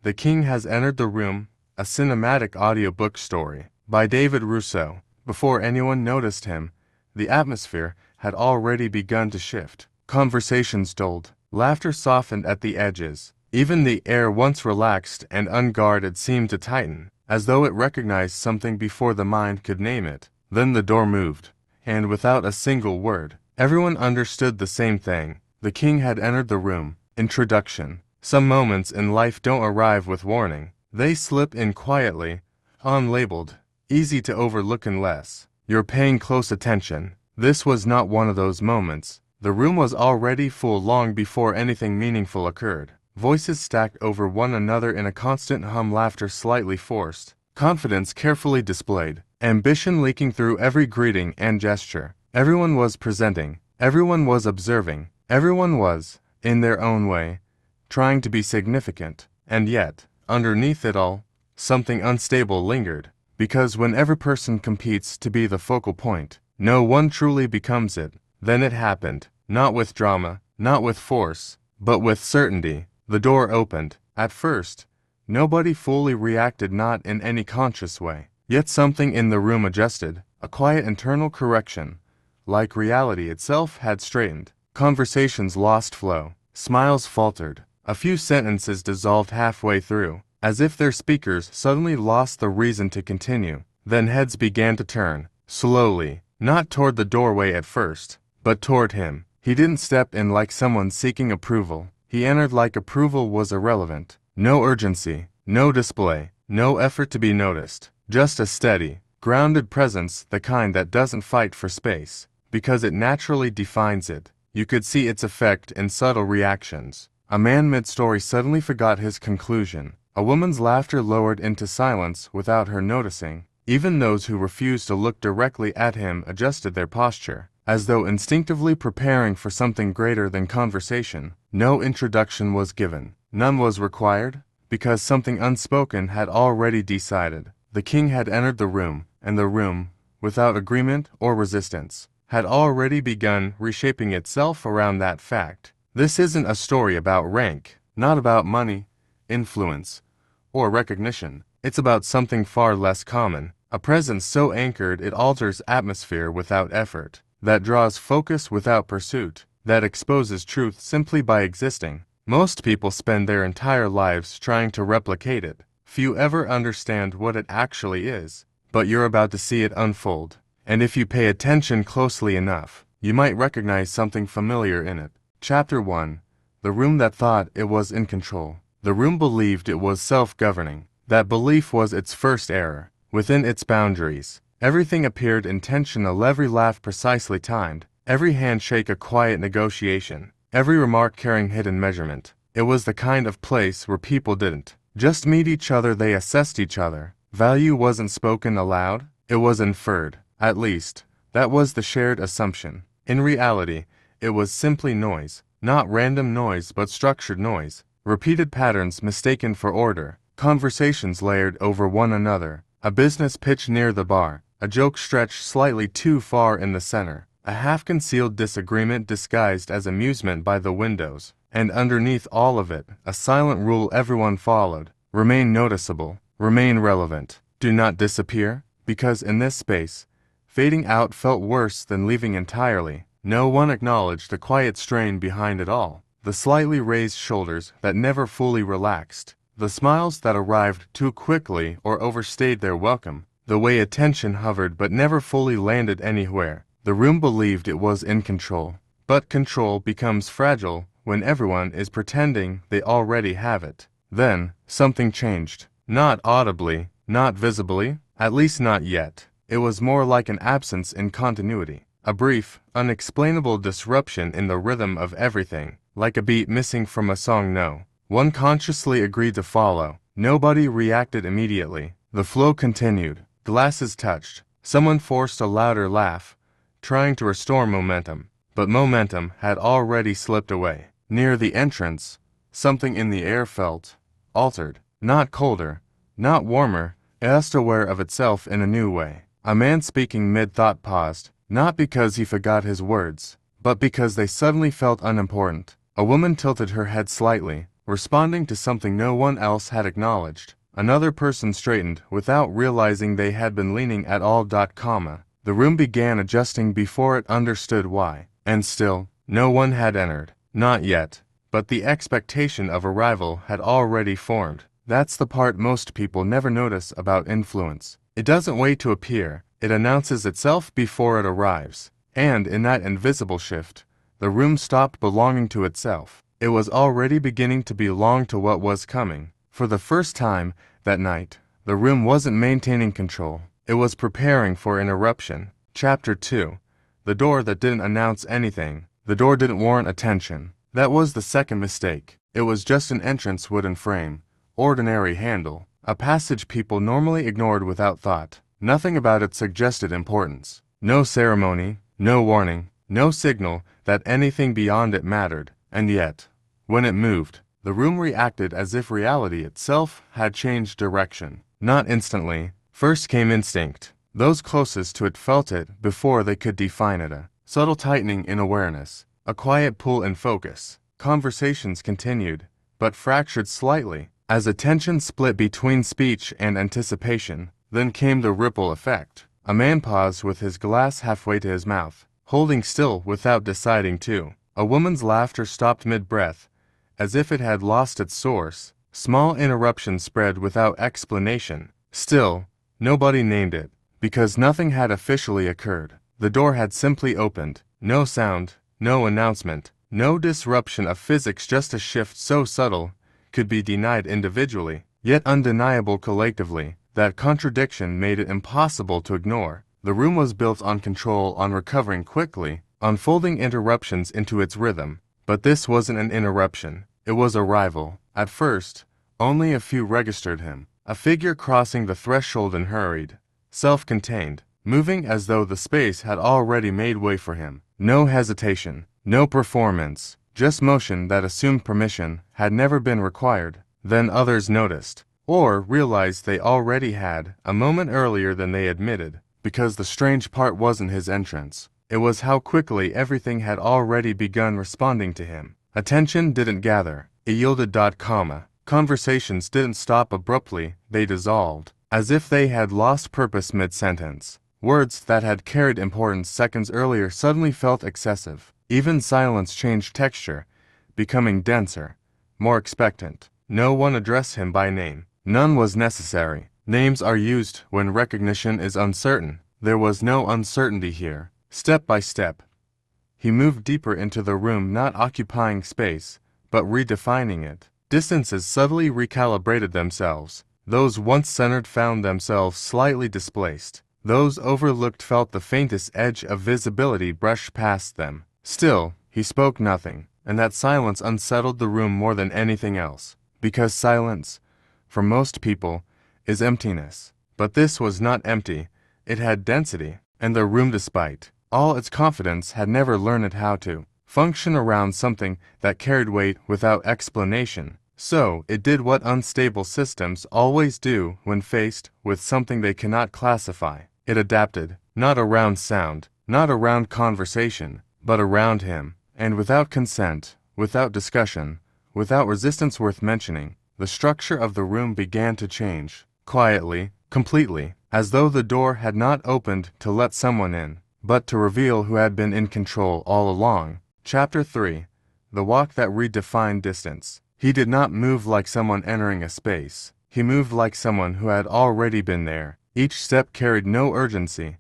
The King Has Entered the Room, a cinematic audiobook story by David Rousseau. Before anyone noticed him, the atmosphere had already begun to shift. Conversations dulled, laughter softened at the edges. Even the air once relaxed and unguarded seemed to tighten, as though it recognized something before the mind could name it. Then the door moved, and without a single word, everyone understood the same thing. The king had entered the room. Introduction. Some moments in life don't arrive with warning. They slip in quietly, unlabeled, easy to overlook unless you're paying close attention. This was not one of those moments. The room was already full long before anything meaningful occurred. Voices stacked over one another in a constant hum, laughter slightly forced, confidence carefully displayed, ambition leaking through every greeting and gesture. Everyone was presenting, everyone was observing, everyone was, in their own way, trying to be significant. And yet, underneath it all, something unstable lingered, because when every person competes to be the focal point, no one truly becomes it. Then it happened, not with drama, not with force, but with certainty. The door opened. At first, nobody fully reacted, not in any conscious way. Yet something in the room adjusted, a quiet internal correction, like reality itself had straightened. Conversations lost flow, smiles faltered, a few sentences dissolved halfway through, as if their speakers suddenly lost the reason to continue. Then heads began to turn, slowly, not toward the doorway at first, but toward him. He didn't step in like someone seeking approval. He entered like approval was irrelevant. No urgency, no display, no effort to be noticed. Just a steady, grounded presence, the kind that doesn't fight for space, because it naturally defines it. You could see its effect in subtle reactions. A man mid-story suddenly forgot his conclusion. A woman's laughter lowered into silence without her noticing. Even those who refused to look directly at him adjusted their posture, as though instinctively preparing for something greater than conversation. No introduction was given. None was required, because something unspoken had already decided. The king had entered the room, and the room, without agreement or resistance, had already begun reshaping itself around that fact. This isn't a story about rank, not about money, influence, or recognition. It's about something far less common, a presence so anchored it alters atmosphere without effort, that draws focus without pursuit, that exposes truth simply by existing. Most people spend their entire lives trying to replicate it. Few ever understand what it actually is, but you're about to see it unfold. And if you pay attention closely enough, you might recognize something familiar in it. Chapter 1. The room that thought it was in control. The room believed it was self-governing. That belief was its first error. Within its boundaries, everything appeared intentional, every laugh precisely timed, every handshake a quiet negotiation, every remark carrying hidden measurement. It was the kind of place where people didn't just meet each other, they assessed each other. Value wasn't spoken aloud, it was inferred. At least, that was the shared assumption. In reality, it was simply noise. Not random noise, but structured noise. Repeated patterns mistaken for order. Conversations layered over one another. A business pitch near the bar. A joke stretched slightly too far in the center. A half-concealed disagreement disguised as amusement by the windows. And underneath all of it, a silent rule everyone followed. Remain noticeable. Remain relevant. Do not disappear. Because in this space, fading out felt worse than leaving entirely. No one acknowledged the quiet strain behind it all. The slightly raised shoulders that never fully relaxed. The smiles that arrived too quickly or overstayed their welcome. The way attention hovered but never fully landed anywhere. The room believed it was in control. But control becomes fragile when everyone is pretending they already have it. Then, something changed. Not audibly, not visibly, at least not yet. It was more like an absence in continuity. A brief, unexplainable disruption in the rhythm of everything, like a beat missing from a song no one consciously agreed to follow. Nobody reacted immediately. The flow continued. Glasses touched. Someone forced a louder laugh, trying to restore momentum. But momentum had already slipped away. Near the entrance, something in the air felt altered. Not colder, not warmer, just aware of itself in a new way. A man speaking mid-thought paused, not because he forgot his words, but because they suddenly felt unimportant. A woman tilted her head slightly, responding to something no one else had acknowledged. Another person straightened without realizing they had been leaning at all. The room began adjusting before it understood why. And still, no one had entered. Not yet. But the expectation of arrival had already formed. That's the part most people never notice about influence. It doesn't wait to appear. It announces itself before it arrives. And in that invisible shift, the room stopped belonging to itself. It was already beginning to belong to what was coming. For the first time that night, the room wasn't maintaining control. It was preparing for an eruption. Chapter 2. The door that didn't announce anything. The door didn't warrant attention. That was the second mistake. It was just an entrance wooden frame. Ordinary handle. A passage people normally ignored without thought. Nothing about it suggested importance. No ceremony, no warning, no signal that anything beyond it mattered. And yet, when it moved, the room reacted as if reality itself had changed direction. Not instantly. First came instinct. Those closest to it felt it before they could define it. A subtle tightening in awareness. A quiet pull in focus. Conversations continued, but fractured slightly, as attention split between speech and anticipation. Then came the ripple effect. A man paused with his glass halfway to his mouth, holding still without deciding to. A woman's laughter stopped mid-breath, as if it had lost its source. Small interruptions spread without explanation. Still, nobody named it, because nothing had officially occurred. The door had simply opened. No sound, no announcement, no disruption of physics, just a shift so subtle could be denied individually, yet undeniable collectively. That contradiction made it impossible to ignore. The room was built on control, on recovering quickly, on folding interruptions into its rhythm. But this wasn't an interruption. It was arrival. At first, only a few registered him. A figure crossing the threshold and hurried, self-contained, moving as though the space had already made way for him. No hesitation, no performance, just motion that assumed permission had never been required. Then others noticed, or realized they already had, a moment earlier than they admitted, because the strange part wasn't his entrance. It was how quickly everything had already begun responding to him. Attention didn't gather. It yielded. Conversations didn't stop abruptly, they dissolved, as if they had lost purpose mid-sentence. Words that had carried importance seconds earlier suddenly felt excessive. Even silence changed texture, becoming denser, more expectant. No one addressed him by name. None was necessary. Names are used when recognition is uncertain. There was no uncertainty here. Step by step, he moved deeper into the room, not occupying space, but redefining it. Distances subtly recalibrated themselves. Those once centered found themselves slightly displaced. Those overlooked felt the faintest edge of visibility brush past them. Still, he spoke nothing, and that silence unsettled the room more than anything else. Because silence, for most people, is emptiness. But this was not empty. It had density, and the room, despite all its confidence, had never learned how to function around something that carried weight without explanation. So, it did what unstable systems always do when faced with something they cannot classify. It adapted, not around sound, not around conversation, but around him. And without consent, without discussion, without resistance worth mentioning, the structure of the room began to change. Quietly, completely, as though the door had not opened to let someone in, but to reveal who had been in control all along. Chapter 3. The walk that redefined distance. He did not move like someone entering a space. He moved like someone who had already been there. Each step carried no urgency,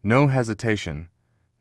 no hesitation,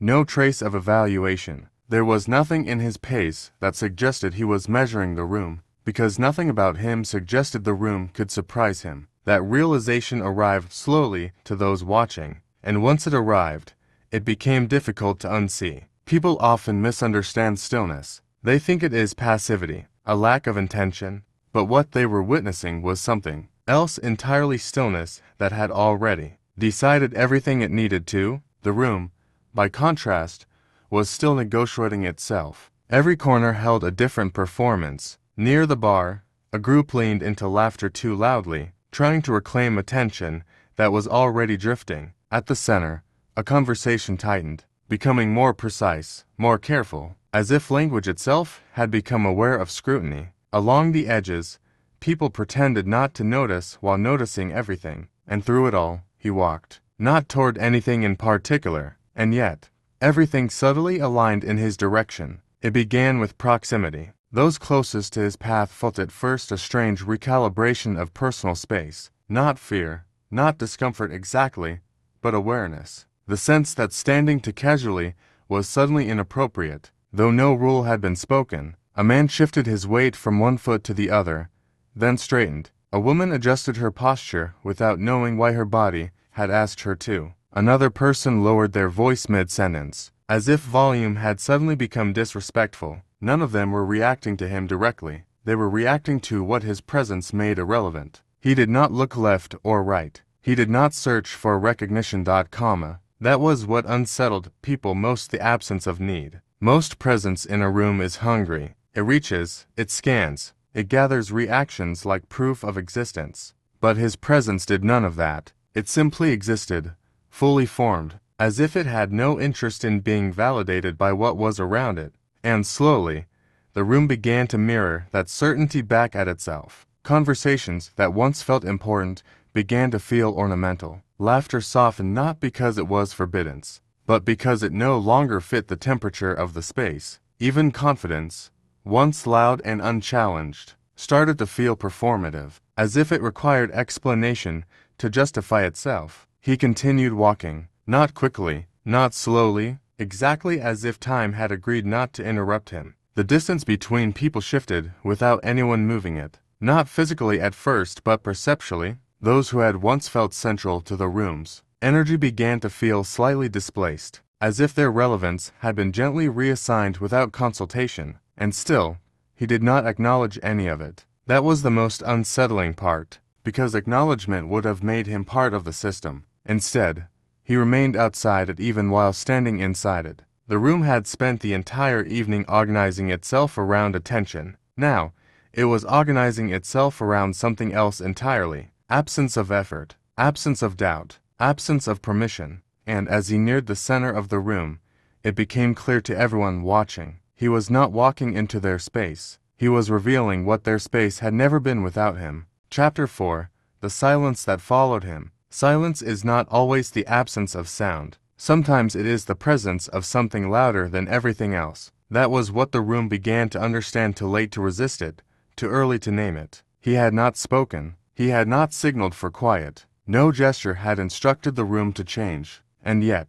no trace of evaluation. There was nothing in his pace that suggested he was measuring the room, because nothing about him suggested the room could surprise him. That realization arrived slowly to those watching, and once it arrived, it became difficult to unsee. People often misunderstand stillness. They think it is passivity, a lack of intention, but what they were witnessing was something else entirely. Stillness that had already decided everything it needed to. The room, by contrast, was still negotiating itself. Every corner held a different performance. Near the bar, a group leaned into laughter too loudly, trying to reclaim attention that was already drifting. At the center, a conversation tightened, becoming more precise, more careful, as if language itself had become aware of scrutiny. Along the edges, people pretended not to notice while noticing everything, and through it all, he walked, not toward anything in particular, and yet, everything subtly aligned in his direction. It began with proximity. Those closest to his path felt at first a strange recalibration of personal space, not fear, not discomfort exactly, but awareness. The sense that standing too casually was suddenly inappropriate. Though no rule had been spoken, a man shifted his weight from one foot to the other, then straightened. A woman adjusted her posture without knowing why her body had asked her to. Another person lowered their voice mid-sentence, as if volume had suddenly become disrespectful. None of them were reacting to him directly. They were reacting to what his presence made irrelevant. He did not look left or right. He did not search for recognition. That was what unsettled people most: the absence of need. Most presence in a room is hungry. It reaches, it scans, it gathers reactions like proof of existence. But his presence did none of that. It simply existed, fully formed, as if it had no interest in being validated by what was around it. And slowly, the room began to mirror that certainty back at itself. Conversations that once felt important began to feel ornamental. Laughter softened not because it was forbidden, but because it no longer fit the temperature of the space. Even confidence, once loud and unchallenged, started to feel performative, as if it required explanation to justify itself. He continued walking, not quickly, not slowly, exactly as if time had agreed not to interrupt him. The distance between people shifted without anyone moving it, not physically at first but perceptually. Those who had once felt central to the room's energy began to feel slightly displaced, as if their relevance had been gently reassigned without consultation. And still, he did not acknowledge any of it. That was the most unsettling part, because acknowledgement would have made him part of the system. Instead, he remained outside it even while standing inside it. The room had spent the entire evening organizing itself around attention. Now, it was organizing itself around something else entirely. Absence of effort, absence of doubt, absence of permission. And as he neared the center of the room, it became clear to everyone watching. He was not walking into their space. He was revealing what their space had never been without him. Chapter 4. The silence that followed him. Silence is not always the absence of sound. Sometimes it is the presence of something louder than everything else. That was what the room began to understand, too late to resist it, too early to name it. He had not spoken. He had not signaled for quiet. No gesture had instructed the room to change. And yet,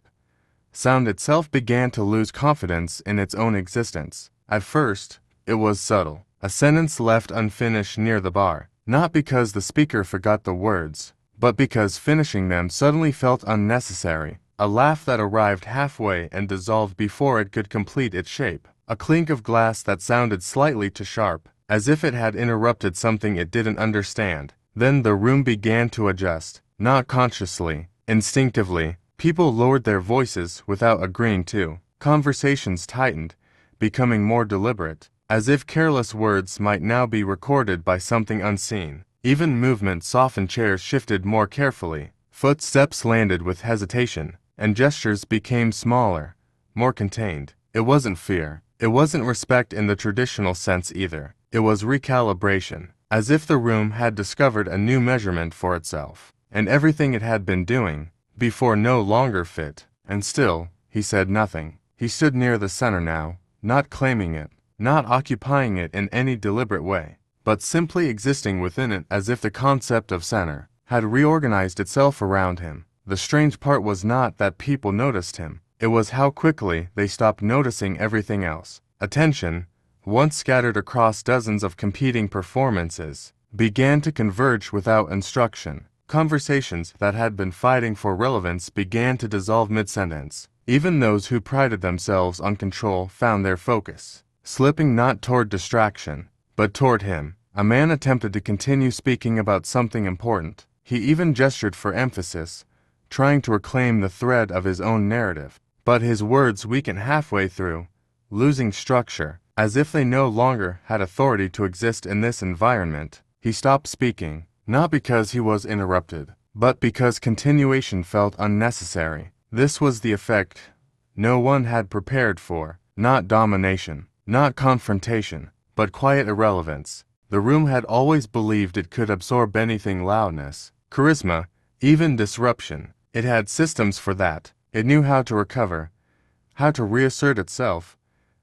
sound itself began to lose confidence in its own existence. At first, it was subtle. A sentence left unfinished near the bar, not because the speaker forgot the words, but because finishing them suddenly felt unnecessary. A laugh that arrived halfway and dissolved before it could complete its shape. A clink of glass that sounded slightly too sharp, as if it had interrupted something it didn't understand. Then the room began to adjust, not consciously, instinctively. People lowered their voices without agreeing to. Conversations tightened, becoming more deliberate, as if careless words might now be recorded by something unseen. Even movement softened, chairs shifted more carefully, footsteps landed with hesitation, and gestures became smaller, more contained. It wasn't fear. It wasn't respect in the traditional sense either. It was recalibration, as if the room had discovered a new measurement for itself, and everything it had been doing before no longer fit. And still, he said nothing. He stood near the center now, not claiming it, not occupying it in any deliberate way, but simply existing within it, as if the concept of center had reorganized itself around him. The strange part was not that people noticed him. It was how quickly they stopped noticing everything else. Attention, once scattered across dozens of competing performances, began to converge without instruction. Conversations that had been fighting for relevance began to dissolve mid-sentence. Even those who prided themselves on control found their focus, slipping not toward distraction, but toward him. A man attempted to continue speaking about something important. He even gestured for emphasis, trying to reclaim the thread of his own narrative. But his words weakened halfway through, losing structure, as if they no longer had authority to exist in this environment. He stopped speaking, not because he was interrupted, but because continuation felt unnecessary. This was the effect no one had prepared for. Not domination, not confrontation, but quiet irrelevance. The room had always believed it could absorb anything: loudness, charisma, even disruption. It had systems for that. It knew how to recover, how to reassert itself,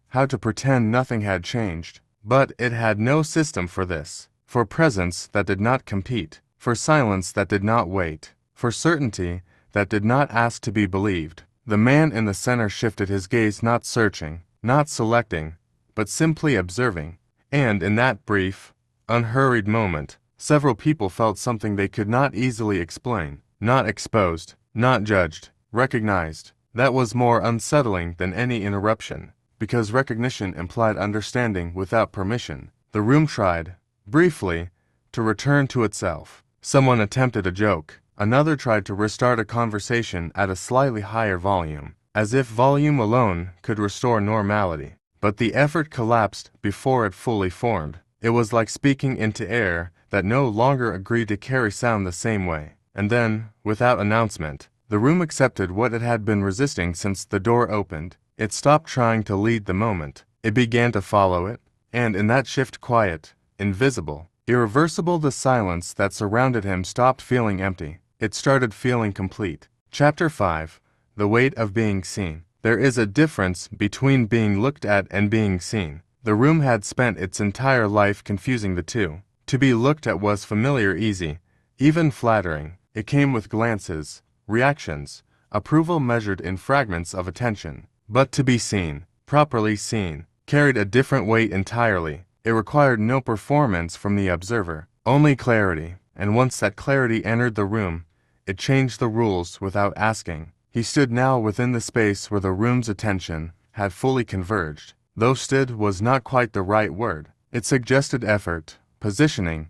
how to pretend nothing had changed. But it had no system for this, for presence that did not compete, for silence that did not wait, for certainty that did not ask to be believed. The man in the center shifted his gaze, not searching, not selecting, but simply observing. And in that brief, unhurried moment, several people felt something they could not easily explain. Not exposed, not judged, recognized. That was more unsettling than any interruption, because recognition implied understanding without permission. The room tried, briefly, to return to itself. Someone attempted a joke. Another tried to restart a conversation at a slightly higher volume, as if volume alone could restore normality. But the effort collapsed before it fully formed. It was like speaking into air that no longer agreed to carry sound the same way. And then, without announcement, the room accepted what it had been resisting since the door opened. It stopped trying to lead the moment. It began to follow it, and in that shift, quiet, invisible, irreversible, the silence that surrounded him stopped feeling empty. It started feeling complete. Chapter 5. The Weight of Being Seen. There is a difference between being looked at and being seen. The room had spent its entire life confusing the two. To be looked at was familiar, easy, even flattering. It came with glances, reactions, approval measured in fragments of attention. But to be seen, properly seen, carried a different weight entirely. It required no performance from the observer, only clarity. And once that clarity entered the room, it changed the rules without asking. He stood now within the space where the room's attention had fully converged. Though stood was not quite the right word. It suggested effort, positioning,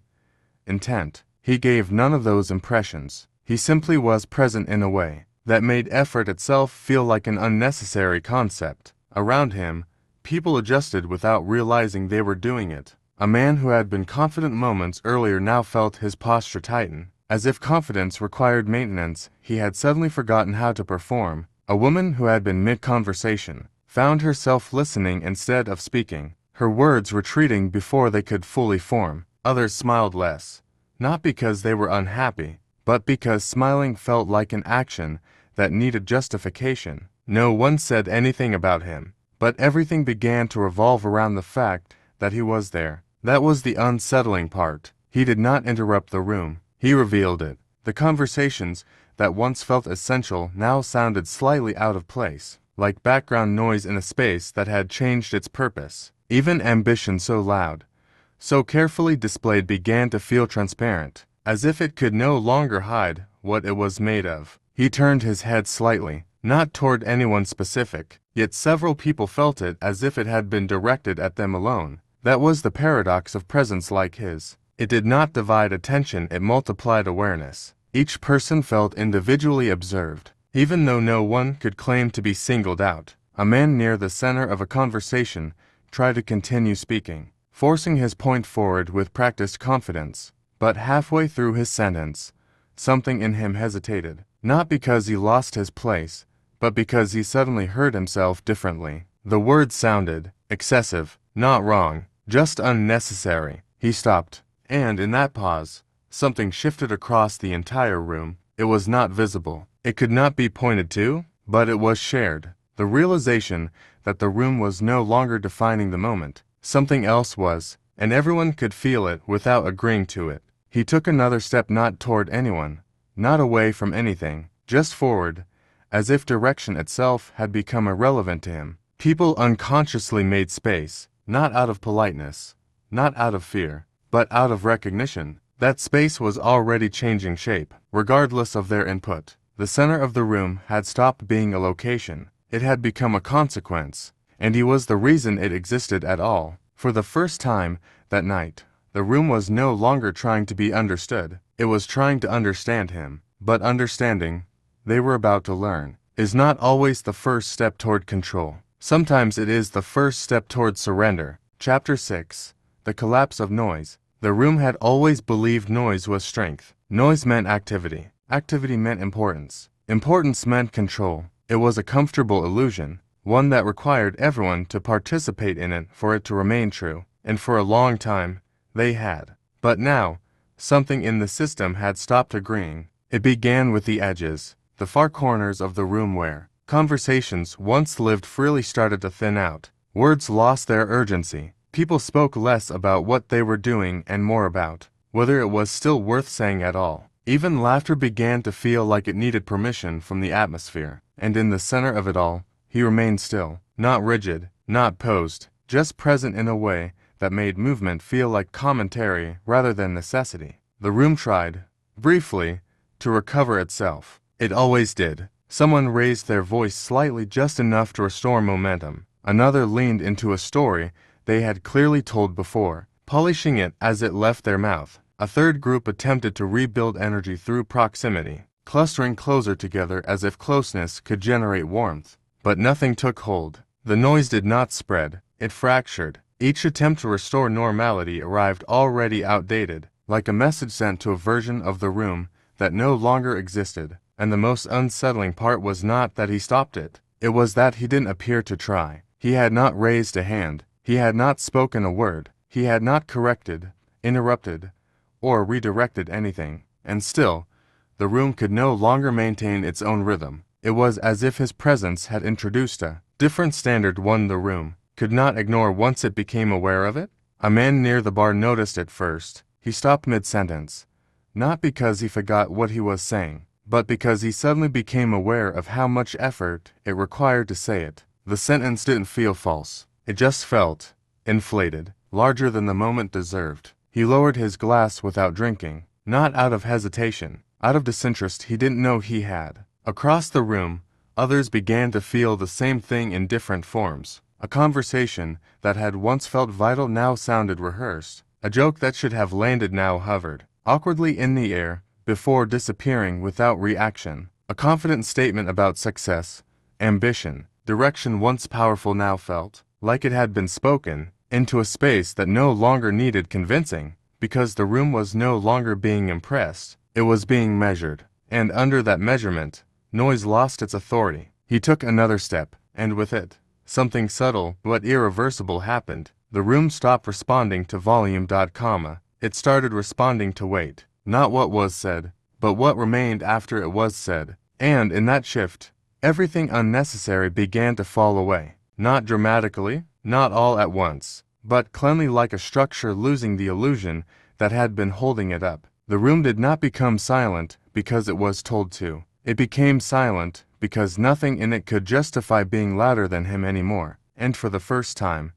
intent. He gave none of those impressions. He simply was present in a way that made effort itself feel like an unnecessary concept. Around him, people adjusted without realizing they were doing it. A man who had been confident moments earlier now felt his posture tighten. As if confidence required maintenance, he had suddenly forgotten how to perform. A woman who had been mid-conversation found herself listening instead of speaking, her words retreating before they could fully form. Others smiled less, not because they were unhappy, but because smiling felt like an action that needed justification. No one said anything about him, but everything began to revolve around the fact that he was there. That was the unsettling part. He did not interrupt the room. He revealed it. The conversations that once felt essential now sounded slightly out of place, like background noise in a space that had changed its purpose. Even ambition so loud, so carefully displayed, began to feel transparent, as if it could no longer hide what it was made of. He turned his head slightly, not toward anyone specific, yet several people felt it as if it had been directed at them alone. That was the paradox of presence like his. It did not divide attention, it multiplied awareness. Each person felt individually observed, even though no one could claim to be singled out. A man near the center of a conversation tried to continue speaking, forcing his point forward with practiced confidence. But halfway through his sentence, something in him hesitated, not because he lost his place, but because he suddenly heard himself differently. The words sounded excessive, not wrong, just unnecessary. He stopped. And in that pause, something shifted across the entire room. It was not visible. It could not be pointed to, but it was shared. The realization that the room was no longer defining the moment. Something else was, and everyone could feel it without agreeing to it. He took another step, not toward anyone, not away from anything, just forward, as if direction itself had become irrelevant to him. People unconsciously made space, not out of politeness, not out of fear, but out of recognition. That space was already changing shape, regardless of their input. The center of the room had stopped being a location. It had become a consequence, and he was the reason it existed at all. For the first time that night, the room was no longer trying to be understood. It was trying to understand him. But understanding, they were about to learn, is not always the first step toward control. Sometimes it is the first step toward surrender. Chapter 6. The Collapse of Noise. The room had always believed noise was strength. Noise meant activity. Activity meant importance. Importance meant control. It was a comfortable illusion, one that required everyone to participate in it for it to remain true. And for a long time, They had. But now, something in the system had stopped agreeing. It began with the edges, the far corners of the room where conversations once lived freely started to thin out. Words lost their urgency. People spoke less about what they were doing and more about whether it was still worth saying at all. Even laughter began to feel like it needed permission from the atmosphere. And in the center of it all, he remained still, not rigid, not posed, just present in a way that made movement feel like commentary rather than necessity. The room tried, briefly, to recover itself. It always did. Someone raised their voice slightly, just enough to restore momentum. Another leaned into a story they had clearly told before, polishing it as it left their mouth. A third group attempted to rebuild energy through proximity, clustering closer together as if closeness could generate warmth. But nothing took hold. The noise did not spread. It fractured. Each attempt to restore normality arrived already outdated, like a message sent to a version of the room that no longer existed. And the most unsettling part was not that he stopped it. It was that he didn't appear to try. He had not raised a hand. He had not spoken a word. He had not corrected, interrupted, or redirected anything. And still, the room could no longer maintain its own rhythm. It was as if his presence had introduced a different standard one the room could not ignore once it became aware of it. A man near the bar noticed it first. He stopped mid-sentence, not because he forgot what he was saying, but because he suddenly became aware of how much effort it required to say it. The sentence didn't feel false. It just felt inflated, larger than the moment deserved. He lowered his glass without drinking, not out of hesitation, out of disinterest he didn't know he had. Across the room, others began to feel the same thing in different forms. A conversation that had once felt vital now sounded rehearsed. A joke that should have landed now hovered awkwardly in the air before disappearing without reaction. A confident statement about success, ambition, direction once powerful now felt like it had been spoken into a space that no longer needed convincing, because the room was no longer being impressed, it was being measured. And under that measurement, noise lost its authority. He took another step, and with it, something subtle but irreversible happened. The room stopped responding to volume. It started responding to weight. Not what was said, but what remained after it was said. And in that shift, everything unnecessary began to fall away. Not dramatically, not all at once, but cleanly, like a structure losing the illusion that had been holding it up. The room did not become silent because it was told to. It became silent because nothing in it could justify being louder than him anymore. And for the first time,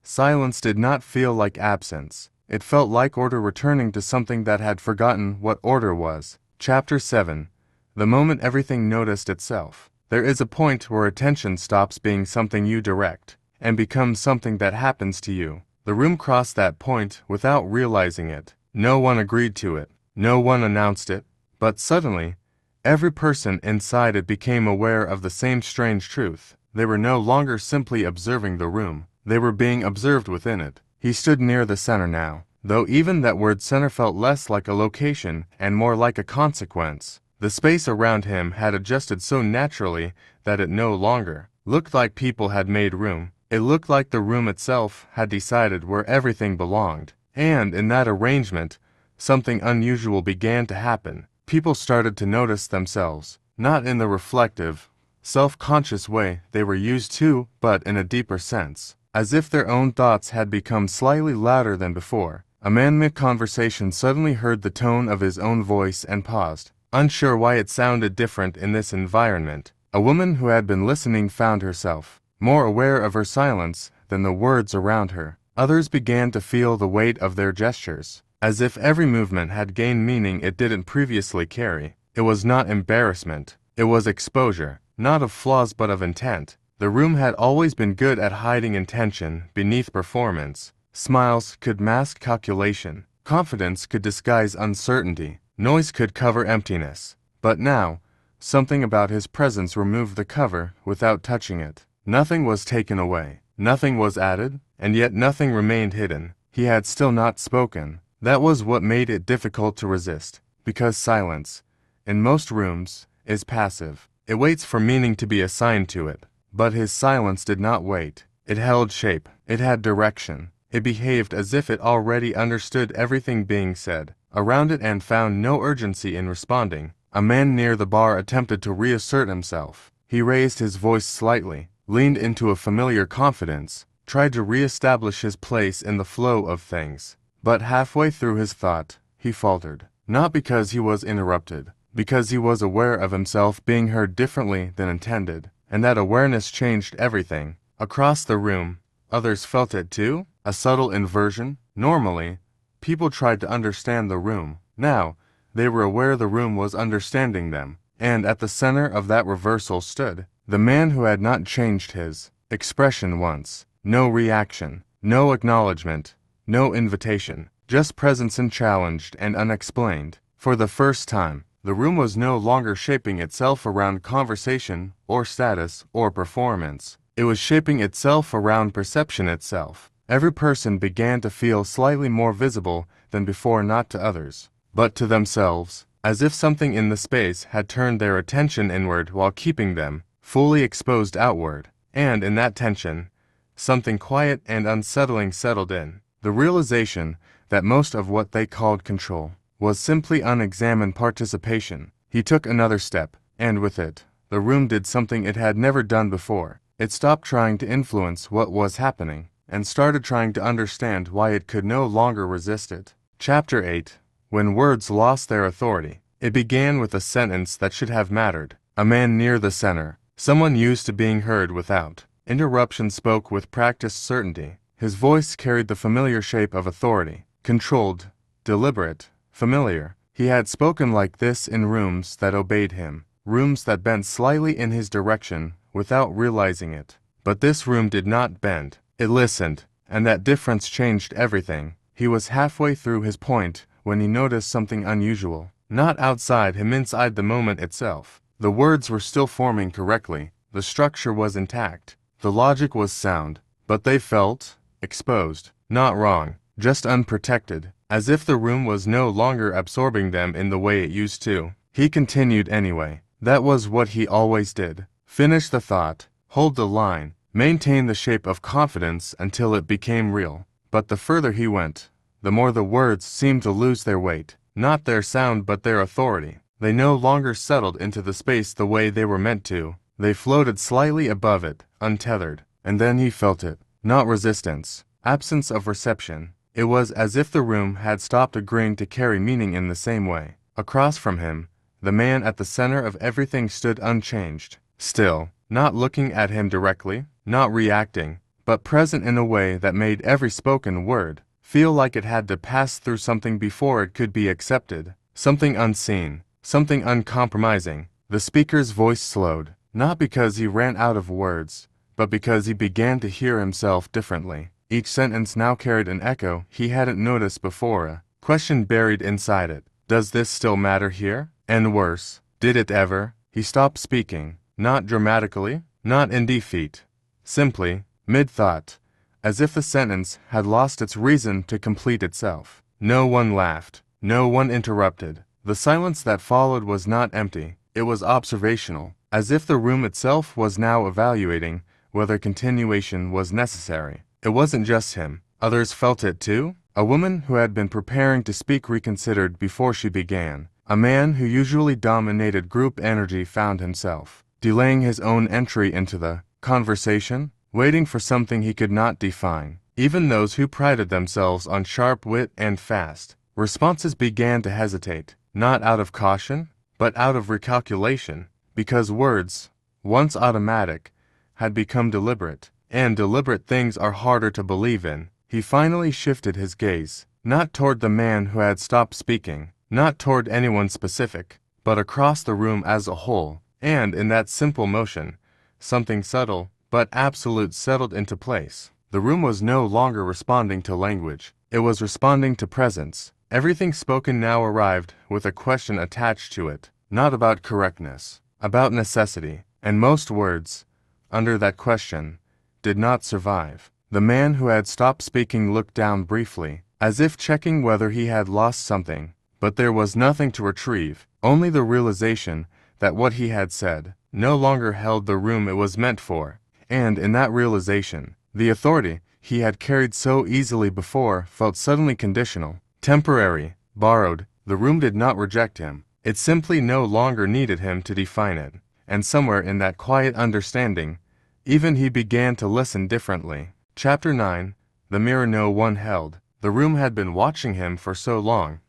silence did not feel like absence. It felt like order returning to something that had forgotten what order was. Chapter 7. The moment everything noticed itself. There is a point where attention stops being something you direct and becomes something that happens to you. The room crossed that point without realizing it. No one agreed to it. No one announced it. But suddenly, every person inside it became aware of the same strange truth. They were no longer simply observing the room. They were being observed within it. He stood near the center now, though even that word center felt less like a location and more like a consequence. The space around him had adjusted so naturally that it no longer looked like people had made room. It looked like the room itself had decided where everything belonged. And in that arrangement, something unusual began to happen. People started to notice themselves, not in the reflective, self-conscious way they were used to, but in a deeper sense, as if their own thoughts had become slightly louder than before. A man mid-conversation suddenly heard the tone of his own voice and paused, unsure why it sounded different in this environment. A woman who had been listening found herself more aware of her silence than the words around her. Others began to feel the weight of their gestures, as if every movement had gained meaning it didn't previously carry. It was not embarrassment. It was exposure, not of flaws but of intent. The room had always been good at hiding intention beneath performance. Smiles could mask calculation. Confidence could disguise uncertainty. Noise could cover emptiness. But now, something about his presence removed the cover without touching it. Nothing was taken away. Nothing was added, and yet nothing remained hidden. He had still not spoken. That was what made it difficult to resist, because silence, in most rooms, is passive. It waits for meaning to be assigned to it. But his silence did not wait. It held shape. It had direction. It behaved as if it already understood everything being said around it and found no urgency in responding. A man near the bar attempted to reassert himself. He raised his voice slightly, leaned into a familiar confidence, tried to re-establish his place in the flow of things. But halfway through his thought, he faltered. Not because he was interrupted, because he was aware of himself being heard differently than intended, and that awareness changed everything. Across the room, others felt it too, a subtle inversion. Normally, people tried to understand the room. Now, they were aware the room was understanding them, and at the center of that reversal stood the man who had not changed his expression once. No reaction, no acknowledgement, no invitation, just presence unchallenged and unexplained. For the first time, the room was no longer shaping itself around conversation or status or performance. It was shaping itself around perception itself. Every person began to feel slightly more visible than before, not to others, but to themselves, as if something in the space had turned their attention inward while keeping them fully exposed outward. And in that tension, something quiet and unsettling settled in. The realization that most of what they called control was simply unexamined participation. He took another step, and with it, the room did something it had never done before. It stopped trying to influence what was happening, and started trying to understand why it could no longer resist it. Chapter 8. When words lost their authority. It began with a sentence that should have mattered. A man near the center, someone used to being heard without interruption, spoke with practiced certainty. His voice carried the familiar shape of authority, controlled, deliberate, familiar. He had spoken like this in rooms that obeyed him, rooms that bent slightly in his direction without realizing it. But this room did not bend. It listened, and that difference changed everything. He was halfway through his point when he noticed something unusual. Not outside him, inside the moment itself. The words were still forming correctly. The structure was intact. The logic was sound. But they felt exposed. Not wrong, just unprotected. As if the room was no longer absorbing them in the way it used to. He continued anyway. That was what he always did. Finish the thought, hold the line, maintain the shape of confidence until it became real. But the further he went, the more the words seemed to lose their weight. Not their sound but their authority. They no longer settled into the space the way they were meant to. They floated slightly above it, untethered. And then he felt it. Not resistance, absence of reception. It was as if the room had stopped agreeing to carry meaning in the same way. Across from him, the man at the center of everything stood unchanged, still, not looking at him directly, not reacting, but present in a way that made every spoken word feel like it had to pass through something before it could be accepted. Something unseen, something uncompromising. The speaker's voice slowed, not because he ran out of words, but because he began to hear himself differently. Each sentence now carried an echo he hadn't noticed before, a question buried inside it. Does this still matter here? And worse, did it ever? He stopped speaking, not dramatically, not in defeat. Simply, mid-thought, as if the sentence had lost its reason to complete itself. No one laughed. No one interrupted. The silence that followed was not empty. It was observational, as if the room itself was now evaluating whether continuation was necessary. It wasn't just him. Others felt it too. A woman who had been preparing to speak reconsidered before she began. A man who usually dominated group energy found himself delaying his own entry into the conversation, waiting for something he could not define. Even those who prided themselves on sharp wit and fast responses began to hesitate, not out of caution, but out of recalculation, because words, once automatic, had become deliberate, and deliberate things are harder to believe in. He finally shifted his gaze, not toward the man who had stopped speaking, not toward anyone specific, but across the room as a whole, and in that simple motion, something subtle but absolute settled into place. The room was no longer responding to language. It was responding to presence. Everything spoken now arrived with a question attached to it, not about correctness, about necessity, and most words, under that question, did not survive. The man who had stopped speaking looked down briefly, as if checking whether he had lost something, but there was nothing to retrieve, only the realization that what he had said no longer held the room it was meant for, and in that realization, the authority he had carried so easily before felt suddenly conditional, temporary, borrowed. The room did not reject him. It simply no longer needed him to define it. And somewhere in that quiet understanding, even he began to listen differently. Chapter 9. The mirror no one held. The room had been watching him for so long,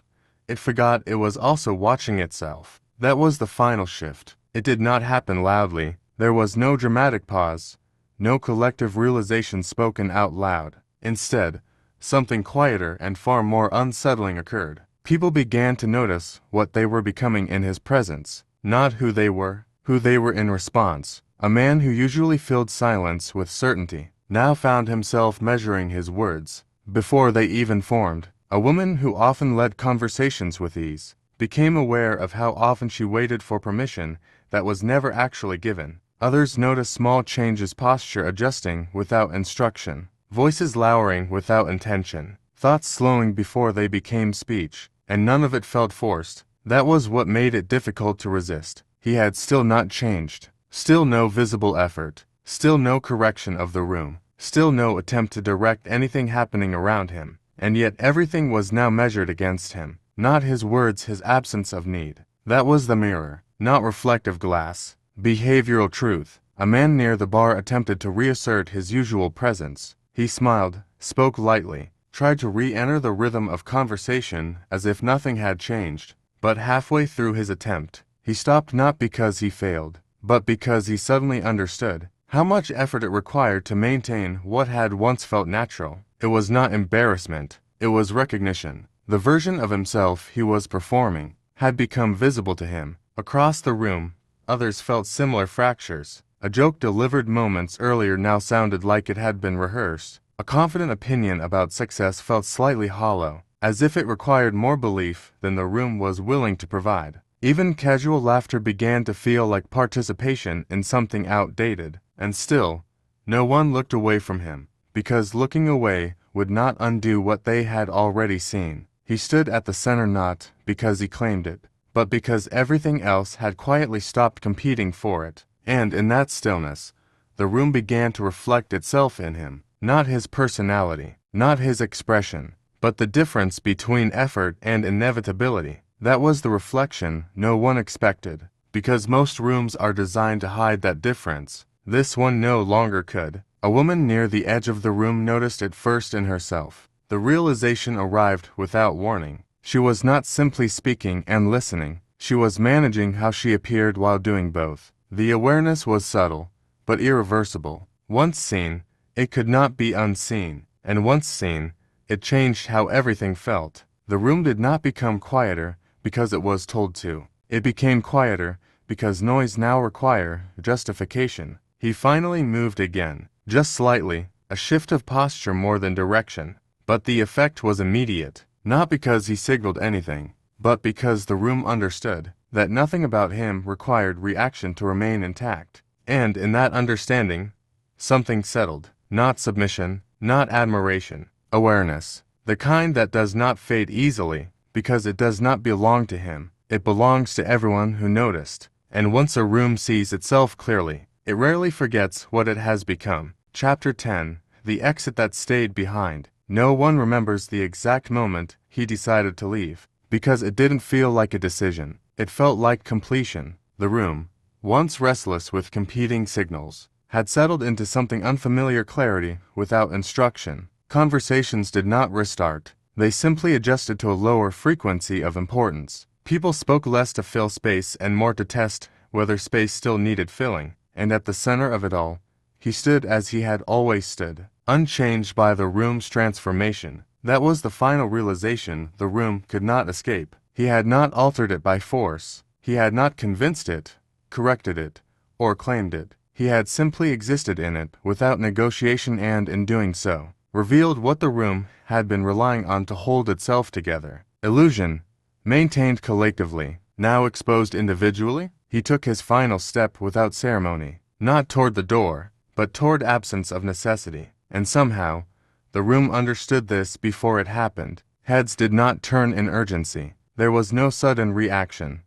it forgot it was also watching itself. That was the final shift. It did not happen loudly. There was no dramatic pause, no collective realization spoken out loud. Instead, something quieter and far more unsettling occurred. People began to notice what they were becoming in his presence, not who they were in response. A man who usually filled silence with certainty now found himself measuring his words before they even formed. A woman who often led conversations with ease became aware of how often she waited for permission that was never actually given. Others noticed small changes, posture adjusting without instruction, voices lowering without intention, thoughts slowing before they became speech, and none of it felt forced. That was what made it difficult to resist. He had still not changed. Still no visible effort. Still no correction of the room. Still no attempt to direct anything happening around him. And yet everything was now measured against him. Not his words, his absence of need. That was the mirror, not reflective glass. Behavioral truth. A man near the bar attempted to reassert his usual presence. He smiled, spoke lightly, tried to re-enter the rhythm of conversation as if nothing had changed. But halfway through his attempt, he stopped, not because he failed, but because he suddenly understood how much effort it required to maintain what had once felt natural. It was not embarrassment, it was recognition. The version of himself he was performing had become visible to him. Across the room, others felt similar fractures. A joke delivered moments earlier now sounded like it had been rehearsed. A confident opinion about success felt slightly hollow, as if it required more belief than the room was willing to provide. Even casual laughter began to feel like participation in something outdated. And still, no one looked away from him, because looking away would not undo what they had already seen. He stood at the center not because he claimed it, but because everything else had quietly stopped competing for it. And in that stillness, the room began to reflect itself in him. Not his personality, not his expression, but the difference between effort and inevitability. That was the reflection no one expected, because most rooms are designed to hide that difference. This one no longer could. A woman near the edge of the room noticed it first in herself. The realization arrived without warning. She was not simply speaking and listening. She was managing how she appeared while doing both. The awareness was subtle, but irreversible. Once seen, it could not be unseen. And once seen, it changed how everything felt. The room did not become quieter because it was told to. It became quieter because noise now required justification. He finally moved again, just slightly, a shift of posture more than direction. But the effect was immediate, not because he signaled anything, but because the room understood that nothing about him required reaction to remain intact. And in that understanding, something settled. Not submission, not admiration, awareness. The kind that does not fade easily, because it does not belong to him. It belongs to everyone who noticed. And once a room sees itself clearly, it rarely forgets what it has become. Chapter 10. The exit that stayed behind. No one remembers the exact moment he decided to leave, because it didn't feel like a decision. It felt like completion. The room, once restless with competing signals, had settled into something unfamiliar, clarity without instruction. Conversations did not restart. They simply adjusted to a lower frequency of importance. People spoke less to fill space and more to test whether space still needed filling. And at the center of it all, he stood as he had always stood, unchanged by the room's transformation. That was the final realization the room could not escape. He had not altered it by force. He had not convinced it, corrected it, or claimed it. He had simply existed in it without negotiation, and in doing so, revealed what the room had been relying on to hold itself together. Illusion, maintained collectively, now exposed individually. He took his final step without ceremony, not toward the door, but toward absence of necessity. And somehow, the room understood this before it happened. Heads did not turn in urgency. There was no sudden reaction,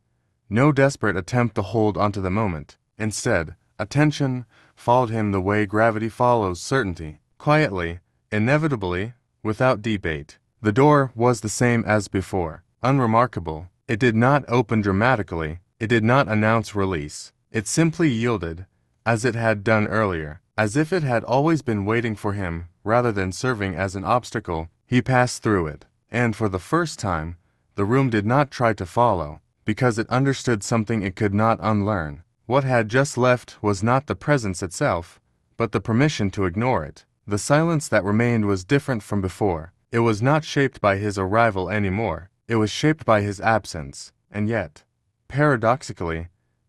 no desperate attempt to hold onto the moment. Instead, attention followed him the way gravity follows certainty, quietly, inevitably, without debate. The door was the same as before, unremarkable. It did not open dramatically, it did not announce release. It simply yielded, as it had done earlier, as if it had always been waiting for him rather than serving as an obstacle. He passed through it, and for the first time, the room did not try to follow, because it understood something it could not unlearn. What had just left was not the presence itself, but the permission to ignore it. The silence that remained was different from before. It was not shaped by his arrival anymore. It was shaped by his absence, and yet, paradoxically,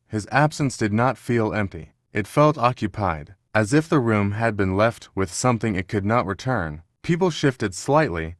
his absence did not feel empty. It felt occupied, as if the room had been left with something it could not return. People shifted slightly,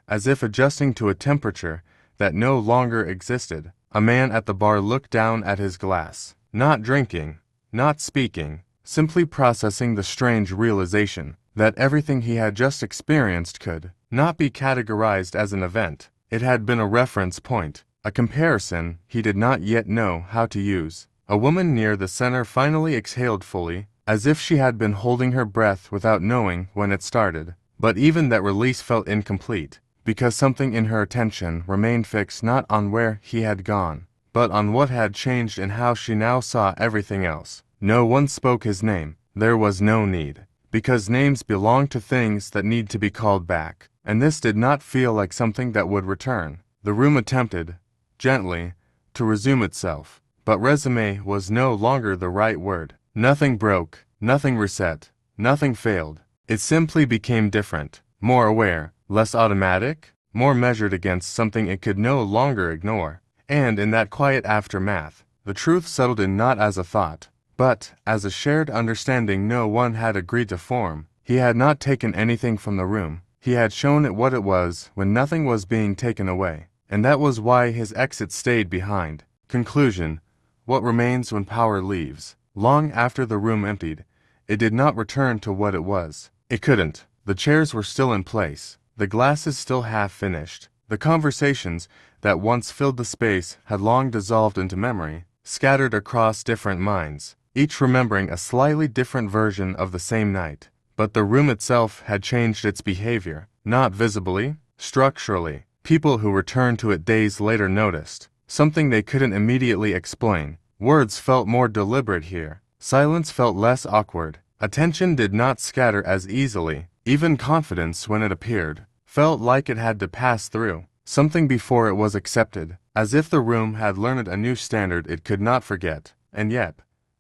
as if adjusting to a temperature that no longer existed. A man at the bar looked down at his glass, not drinking, not speaking, simply processing the strange realization that everything he had just experienced could not be categorized as an event. It had been a reference point, a comparison he did not yet know how to use. A woman near the center finally exhaled fully, as if she had been holding her breath without knowing when it started. But even that release felt incomplete, because something in her attention remained fixed not on where he had gone, but on what had changed and how she now saw everything else. No one spoke his name. There was no need, because names belong to things that need to be called back, and this did not feel like something that would return. The room attempted, gently, to resume itself, but resume was no longer the right word. Nothing broke, nothing reset, nothing failed. It simply became different, more aware, less automatic, more measured against something it could no longer ignore. And in that quiet aftermath, the truth settled in not as a thought, but as a shared understanding no one had agreed to form. He had not taken anything from the room. He had shown it what it was when nothing was being taken away, and that was why his exit stayed behind. Conclusion: what remains when power leaves? Long after the room emptied, it did not return to what it was. It couldn't. The chairs were still in place, the glasses still half finished. The conversations that once filled the space had long dissolved into memory, scattered across different minds, each remembering a slightly different version of the same night. But the room itself had changed its behavior, not visibly, structurally. People who returned to it days later noticed something they couldn't immediately explain. Words felt more deliberate here. Silence felt less awkward. Attention did not scatter as easily. Even confidence, when it appeared, felt like it had to pass through something before it was accepted, as if the room had learned a new standard it could not forget. And yet,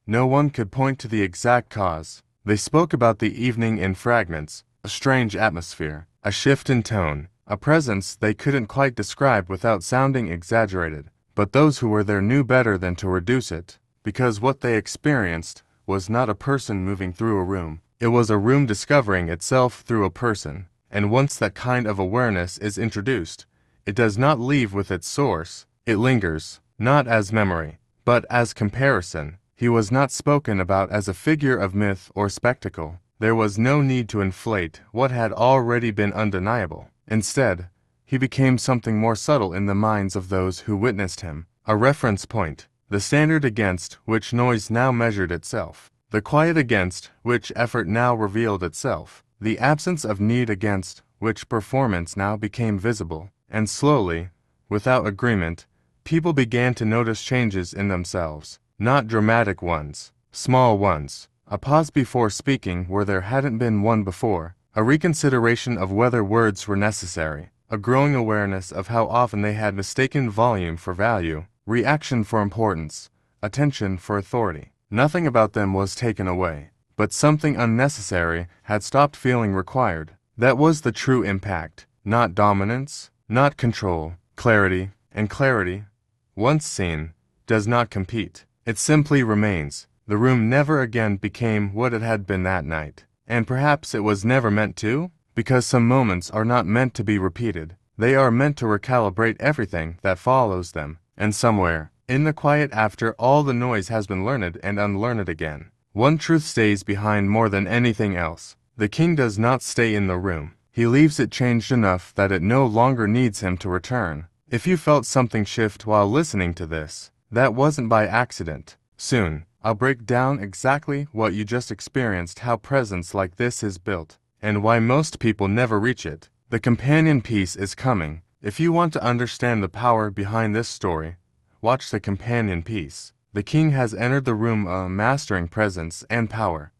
no one could point to the exact cause. They spoke about the evening in fragments, a strange atmosphere, a shift in tone, a presence they couldn't quite describe without sounding exaggerated. But those who were there knew better than to reduce it, because what they experienced was not a person moving through a room. It was a room discovering itself through a person. And once that kind of awareness is introduced, it does not leave with its source. It lingers, not as memory, but as comparison. He was not spoken about as a figure of myth or spectacle. There was no need to inflate what had already been undeniable. Instead, he became something more subtle in the minds of those who witnessed him, a reference point, the standard against which noise now measured itself, the quiet against which effort now revealed itself, the absence of need against which performance now became visible. And slowly, without agreement, people began to notice changes in themselves, not dramatic ones, small ones, a pause before speaking where there hadn't been one before, a reconsideration of whether words were necessary, a growing awareness of how often they had mistaken volume for value, reaction for importance, attention for authority. Nothing about them was taken away, but something unnecessary had stopped feeling required. That was the true impact, not dominance, not control. Clarity, and clarity, once seen, does not compete. It simply remains. The room never again became what it had been that night. And perhaps it was never meant to, because some moments are not meant to be repeated. They are meant to recalibrate everything that follows them. And somewhere, in the quiet after all the noise has been learned and unlearned again, one truth stays behind more than anything else. The king does not stay in the room. He leaves it changed enough that it no longer needs him to return. If you felt something shift while listening to this, that wasn't by accident. Soon, I'll break down exactly what you just experienced, how presence like this is built. and why most people never reach it. The companion piece is coming. If you want to understand the power behind this story, watch the companion piece. The king has entered the room, a mastering presence and power.